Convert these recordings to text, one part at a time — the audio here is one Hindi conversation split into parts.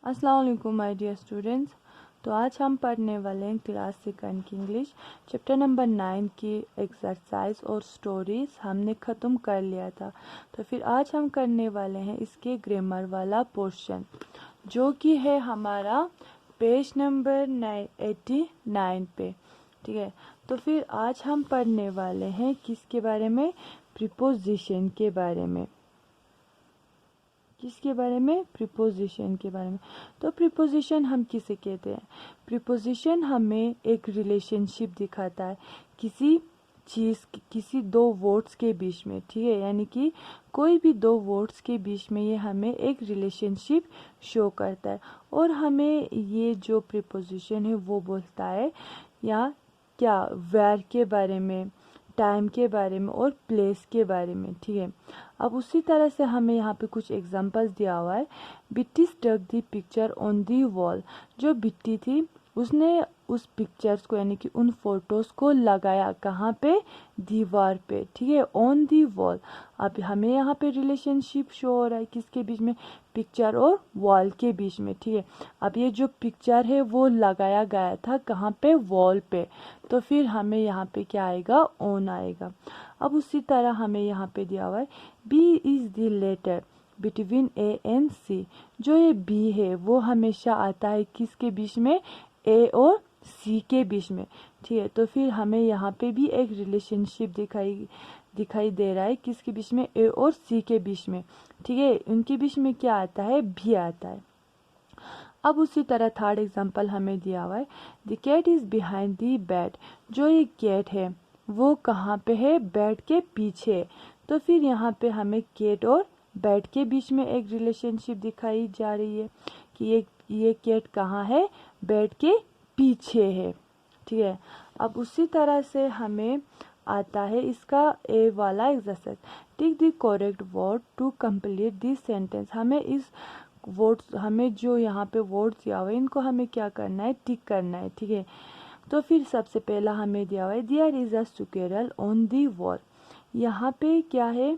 अस्सलाम वालेकुम माय डियर स्टूडेंट्स। तो आज हम पढ़ने वाले हैं क्लास सेकंड की इंग्लिश चैप्टर नंबर 9 की एक्सरसाइज और स्टोरीज हमने ख़त्म कर लिया था। तो फिर आज हम करने वाले हैं इसके ग्रामर वाला पोर्शन जो कि है हमारा पेज नंबर 89 पे। ठीक है, तो फिर आज हम पढ़ने वाले हैं किसके बारे में? प्रीपोजिशन के बारे में। किसके बारे में? प्रीपोजिशन के बारे में। तो प्रीपोजिशन हम किसे कहते हैं? प्रीपोजिशन हमें एक रिलेशनशिप दिखाता है किसी चीज़, किसी दो वर्ड्स के बीच में। ठीक है, यानी कि कोई भी दो वर्ड्स के बीच में ये हमें एक रिलेशनशिप शो करता है। और हमें ये जो प्रीपोजिशन है वो बोलता है या क्या, वेयर के बारे में, टाइम के बारे में और प्लेस के बारे में। ठीक है, अब उसी तरह से हमें यहाँ पे कुछ एग्जांपल्स दिया हुआ है। Bitti stuck the picture on the wall. जो बिट्टी थी उसने उस पिक्चर्स को यानी कि उन फोटोज़ को लगाया कहाँ पे? दीवार पे। ठीक है, ऑन दी वॉल। अब हमें यहाँ पे रिलेशनशिप शो हो रहा है किसके बीच में? पिक्चर और वॉल के बीच में। ठीक है, अब ये जो पिक्चर है वो लगाया गया था कहाँ पे? वॉल पे। तो फिर हमें यहाँ पे क्या आएगा? ऑन आएगा। अब उसी तरह हमें यहाँ पे दिया हुआ है B is the letter between A and C. जो ये बी है वो हमेशा आता है किसके बीच में? ए और सी के बीच में। ठीक है, तो फिर हमें यहाँ पे भी एक रिलेशनशिप दिखाई दे रहा है किसके बीच में? ए और सी के बीच में। ठीक है, उनके बीच में क्या आता है? भी आता है। अब उसी तरह थर्ड एग्जांपल हमें दिया हुआ है the cat is behind the bed. जो ये कैट है वो कहाँ पे है? बेड के पीछे। तो फिर यहाँ पे हमें कैट और बेड के बीच में एक रिलेशनशिप दिखाई जा रही है कि ये कैट कहाँ है? बेड के पीछे है। ठीक है, अब उसी तरह से हमें आता है इसका ए वाला exercise. Tick the correct word to complete this sentence. हमें इस वर्ड्स, हमें जो यहाँ पे वर्ड्स दिया हुआ है इनको हमें क्या करना है? टिक करना है। ठीक है, तो फिर सबसे पहला हमें दिया हुआ है there is a squirrel on the wall. यहाँ पे क्या है?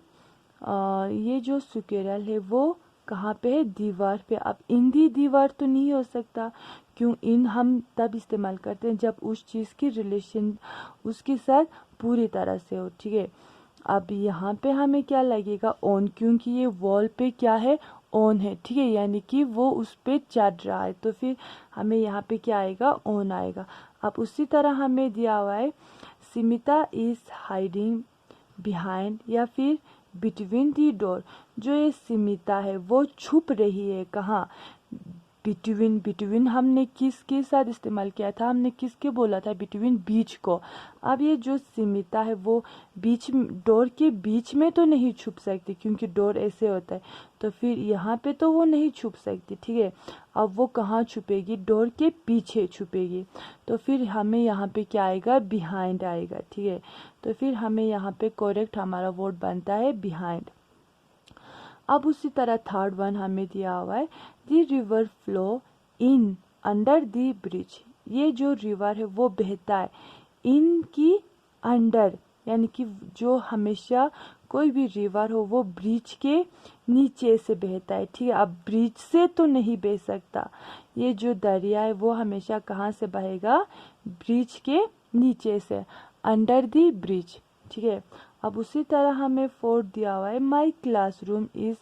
ये जो स्क्विरल है वो कहाँ पे है? दीवार पे। अब इन दी दीवार तो नहीं हो सकता, क्यों? इन हम तब इस्तेमाल करते हैं जब उस चीज़ की रिलेशन उसके साथ पूरी तरह से हो। ठीक है, अब यहाँ पे हमें क्या लगेगा? ऑन, क्योंकि ये वॉल पे क्या है? ऑन है। ठीक है, यानी कि वो उस पे चढ़ रहा है। तो फिर हमें यहाँ पे क्या आएगा? ऑन आएगा। अब उसी तरह हमें दिया हुआ है सिमिता इज हाइडिंग बिहाइंड या फिर बिटवीन दी डोर। जो ये सिमिता है वो छुप रही है कहाँ? बिटवीन। बिटवीन हमने किसके साथ इस्तेमाल किया था? हमने किसके बोला था? बिटवीन, बीच को। अब ये जो सिमिता है वो बीच, डोर के बीच में तो नहीं छुप सकती क्योंकि डोर ऐसे होता है। तो फिर यहाँ पे तो वो नहीं छुप सकती। ठीक है, अब वो कहाँ छुपेगी? डोर के पीछे छुपेगी। तो फिर हमें यहाँ पे क्या आएगा? बिहाइंड आएगा। ठीक है, तो फिर हमें यहाँ पे करेक्ट हमारा वर्ड बनता है बिहाइंड। अब उसी तरह थर्ड वन हमें दिया हुआ है the river flow in under the bridge. ये जो रिवर है वो बहता है इन की अंडर, यानी कि जो हमेशा कोई भी रिवर हो वो ब्रिज के नीचे से बहता है। ठीक है, अब ब्रिज से तो नहीं बह सकता। ये जो दरिया है वो हमेशा कहाँ से बहेगा? ब्रिज के नीचे से, अंडर दी ब्रिज। ठीक है, अब उसी तरह हमें फोर्थ दिया हुआ है माई classroom is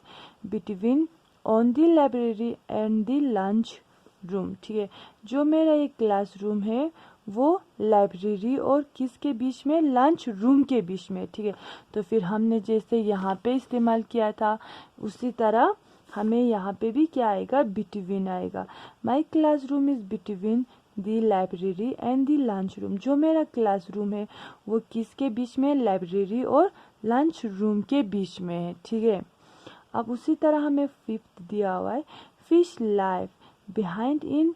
between on the library and the lunch room. ठीक है, जो मेरा ये क्लासरूम है वो लाइब्रेरी और किसके बीच में? लंच रूम के बीच में। ठीक है, तो फिर हमने जैसे यहाँ पे इस्तेमाल किया था उसी तरह हमें यहाँ पे भी क्या आएगा? बिटवीन आएगा। माई classroom is between the library and the lunch room. जो मेरा क्लासरूम है वो किसके बीच में? लाइब्रेरी और लंच रूम के बीच में है। ठीक है, अब उसी तरह हमें फिफ्थ दिया हुआ है fish life behind in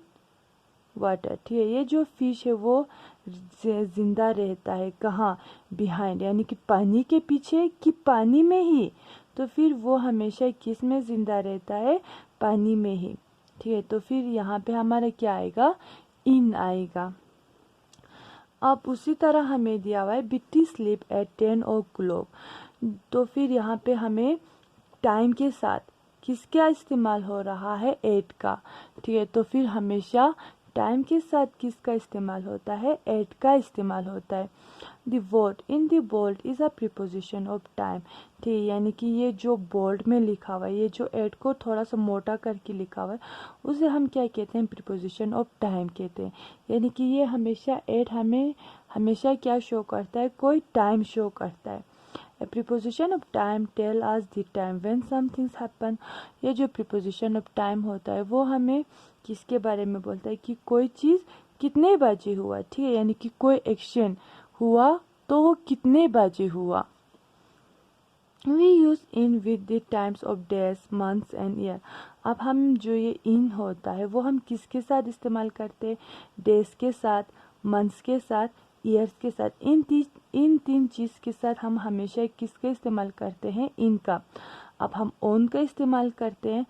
water. ठीक है, ये जो फिश है वो जिंदा रहता है कहाँ? बिहाइंड, यानी कि पानी के पीछे कि पानी में ही। तो फिर वो हमेशा किस में जिंदा रहता है? पानी में ही। ठीक है, तो फिर यहाँ पे हमारा क्या आएगा? इन आएगा। अब उसी तरह हमें दिया हुआ है बिट्टी स्लीप एट 10 o'clock। तो फिर यहाँ पे हमें टाइम के साथ किसका इस्तेमाल हो रहा है, एट का। ठीक है, तो फिर हमेशा टाइम के साथ किसका इस्तेमाल होता है, एट का इस्तेमाल होता है। The word in the bold is a preposition of time. ठीक है, यानी कि ये जो बोल्ड में लिखा हुआ है, ये जो एट को थोड़ा सा मोटा करके लिखा हुआ है, उसे हम क्या कहते हैं, प्रीपोजिशन ऑफ टाइम कहते हैं। यानी कि ये हमेशा एट हमें हमेशा क्या शो करता है, कोई टाइम शो करता है। A preposition of time tell us the time when some things happen। ये जो preposition of time होता है वो हमें किसके बारे में बोलता है कि कोई चीज़ कितने बजे हुआ। ठीक है, यानी कि कोई एक्शन हुआ तो वो कितने बजे हुआ। We use in with the times of days, months and year। अब हम जो ये in होता है वो हम किसके साथ इस्तेमाल करते हैं, डेज के साथ, मंथ्स के साथ, ईयर्स के साथ। इन तीन चीज़ के साथ हम हमेशा किसका इस्तेमाल करते हैं, इन का। अब हम ऑन का इस्तेमाल करते हैं